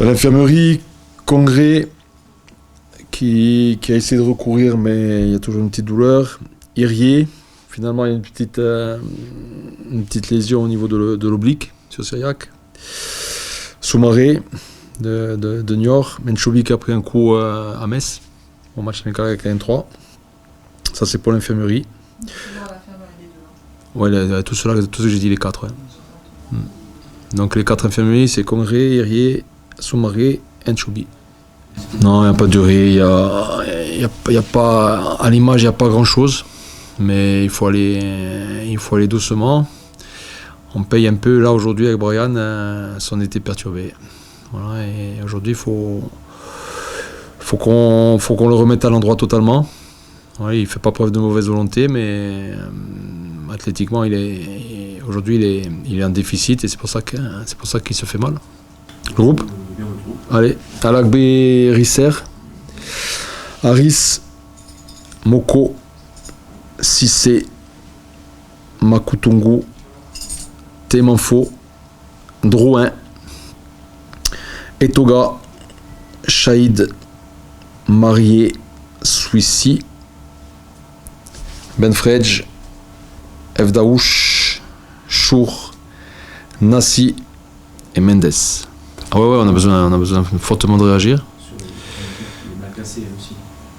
L'infirmerie, Congrès, qui a essayé de recourir, mais il y a toujours une petite douleur. Irier, finalement, il y a une petite lésion au niveau de l'oblique sur Syriac. Soumaré de Niort. Menchobi qui a pris un coup à Metz, au match amical avec la N3. Ça, c'est pour l'infirmerie. Ouais, tout ce que j'ai dit, les quatre. Ouais. Donc, les quatre infirmeries, c'est Congrès, Irier, Soumaré, Enchobi. Non, il n'y a pas de durée. Il y a pas, à l'image, il n'y a pas grand-chose. Mais il faut aller doucement. On paye un peu, là, aujourd'hui, avec Brian, son été perturbé. Voilà, et aujourd'hui, il faut qu'on le remette à l'endroit totalement. Ouais, il ne fait pas preuve de mauvaise volonté, mais athlétiquement, aujourd'hui, il est en déficit et c'est pour ça qu'il se fait mal. Le groupe ? Allez, Alakbe Risser, Aris, Moko, Sissé, Makutungu, Temanfo, Drouin, Etoga, Chaïd, Marié, Swissi, Benfredj, Evdaouch, Chour, Nassi et Mendes. Ah ouais, on a besoin fortement de réagir.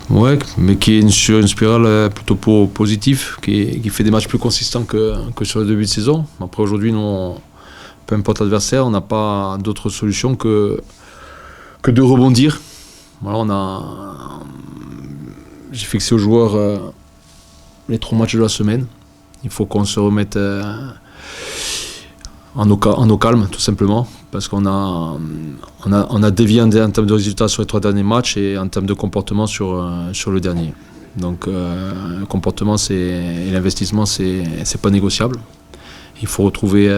Ouais, mais qui est sur une spirale plutôt positive, qui fait des matchs plus consistants que sur le début de saison. Après aujourd'hui, nous, peu importe l'adversaire, on n'a pas d'autre solution que de rebondir. Voilà, j'ai fixé aux joueurs les 3 matchs de la semaine. Il faut qu'on se remette en eau calme, tout simplement, parce qu'on a dévié en termes de résultats sur les 3 derniers matchs et en termes de comportement sur le dernier. Donc le comportement et l'investissement, c'est pas négociable. Il faut retrouver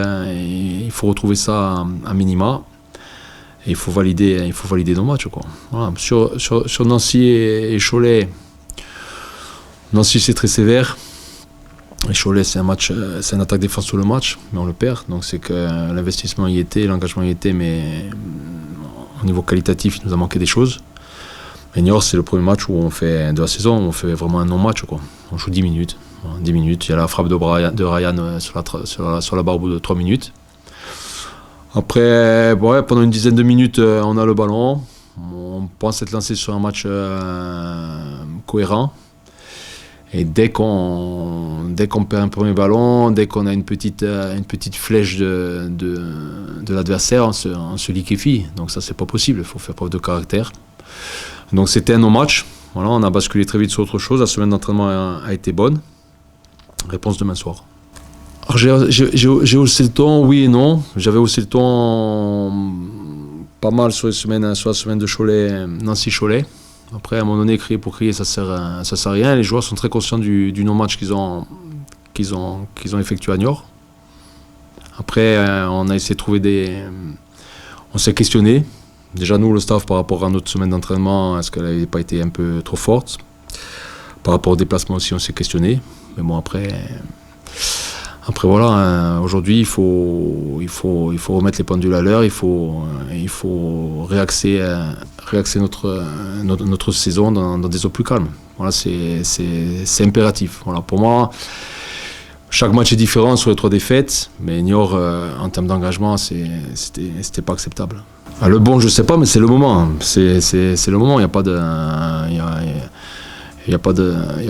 ça à minima. Et il faut valider nos matchs, quoi. Voilà. Sur Nancy et Cholet, Nancy c'est très sévère. Et Cholet c'est une attaque défense sur le match, mais on le perd. Donc c'est que l'investissement y était, l'engagement y était, mais au niveau qualitatif, il nous a manqué des choses. Et Niort, c'est le premier match de la saison où on fait vraiment un non-match, quoi. On joue 10 minutes. Voilà, 10 minutes. Il y a la frappe de Ryan sur la barre au bout de 3 minutes. Après, pendant une dizaine de minutes, on a le ballon. On pense être lancé sur un match cohérent. Et dès qu'on perd un premier ballon, dès qu'on a une petite flèche de l'adversaire, on se liquéfie. Donc ça, c'est pas possible. Il faut faire preuve de caractère. Donc c'était un non-match. Voilà, on a basculé très vite sur autre chose. La semaine d'entraînement a été bonne. Réponse demain soir. Alors j'ai haussé le ton, oui et non. J'avais haussé le ton pas mal sur la semaine de Cholet, Nancy-Cholet. Après, à un moment donné, crier pour crier, ça sert à rien. Les joueurs sont très conscients du non-match qu'ils ont effectué à Niort. Après, on a essayé de trouver on s'est questionné. Déjà, nous, le staff, par rapport à notre semaine d'entraînement, est-ce qu'elle n'avait pas été un peu trop forte ? Par rapport au déplacement aussi, on s'est questionné. Mais bon, après voilà, aujourd'hui il faut remettre les pendules à l'heure, il faut réaxer notre saison dans des eaux plus calmes. Voilà, c'est impératif. Voilà, pour moi, chaque match est différent sur les 3 défaites, mais Niort, en termes d'engagement, c'était pas acceptable. Ah, le bon, je sais pas, mais c'est le moment. C'est le moment. Il n'y a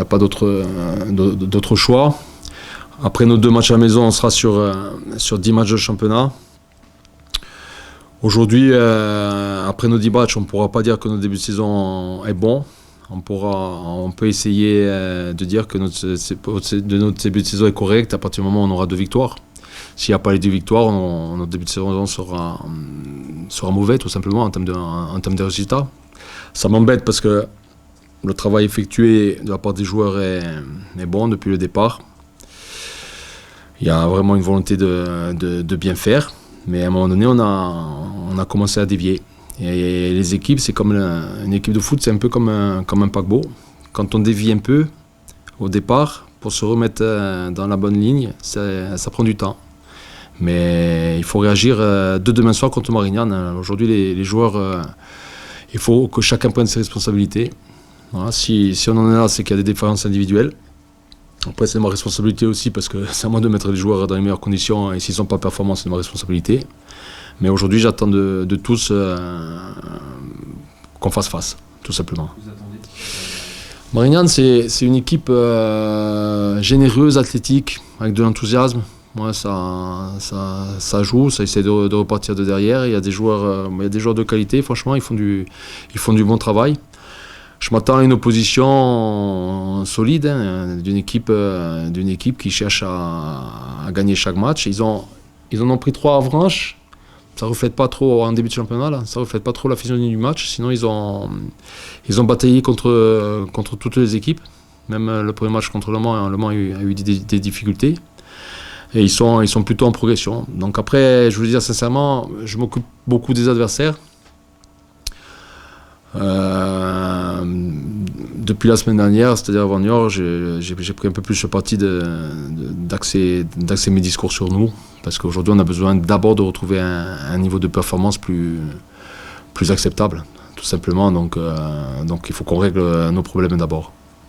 pas d'autre choix. Après nos 2 matchs à la maison, on sera sur 10 matchs de championnat. Aujourd'hui, après nos 10 matchs, on ne pourra pas dire que notre début de saison est bon. On peut essayer de dire que notre début de saison est correct à partir du moment où on aura 2 victoires. S'il n'y a pas les 2 victoires, notre début de saison sera mauvais, tout simplement, en termes de résultats. Ça m'embête parce que le travail effectué de la part des joueurs est bon depuis le départ. Il y a vraiment une volonté de bien faire, mais à un moment donné, on a commencé à dévier. Et les équipes, c'est comme une équipe de foot, c'est un peu comme un paquebot. Quand on dévie un peu au départ, pour se remettre dans la bonne ligne, ça prend du temps. Mais il faut réagir de demain soir contre Marignane. Aujourd'hui, les joueurs, il faut que chacun prenne ses responsabilités. Voilà, si on en est là, c'est qu'il y a des différences individuelles. Après, c'est ma responsabilité aussi parce que c'est à moi de mettre les joueurs dans les meilleures conditions et s'ils ne sont pas performants, c'est ma responsabilité. Mais aujourd'hui, j'attends de tous qu'on fasse face, tout simplement. Marignane, c'est une équipe généreuse, athlétique, avec de l'enthousiasme. Ouais, ça joue, ça essaie de repartir de derrière. Il y a des joueurs de qualité, franchement, ils font du bon travail. Je m'attends à une opposition solide, hein, d'une équipe qui cherche à gagner chaque match. Ils en ont pris 3 à Avranches. Ça ne reflète pas trop en début de championnat, là. Ça ne reflète pas trop la physionomie du match. Sinon, ils ont bataillé contre toutes les équipes. Même le premier match contre Le Mans a eu des difficultés. Et ils sont plutôt en progression. Donc après, je veux dire sincèrement, je m'occupe beaucoup des adversaires. Depuis la semaine dernière, c'est-à-dire avant Niort, j'ai pris un peu plus le parti d'axer mes discours sur nous, parce qu'aujourd'hui on a besoin d'abord de retrouver un niveau de performance plus acceptable, tout simplement. Donc il faut qu'on règle nos problèmes d'abord.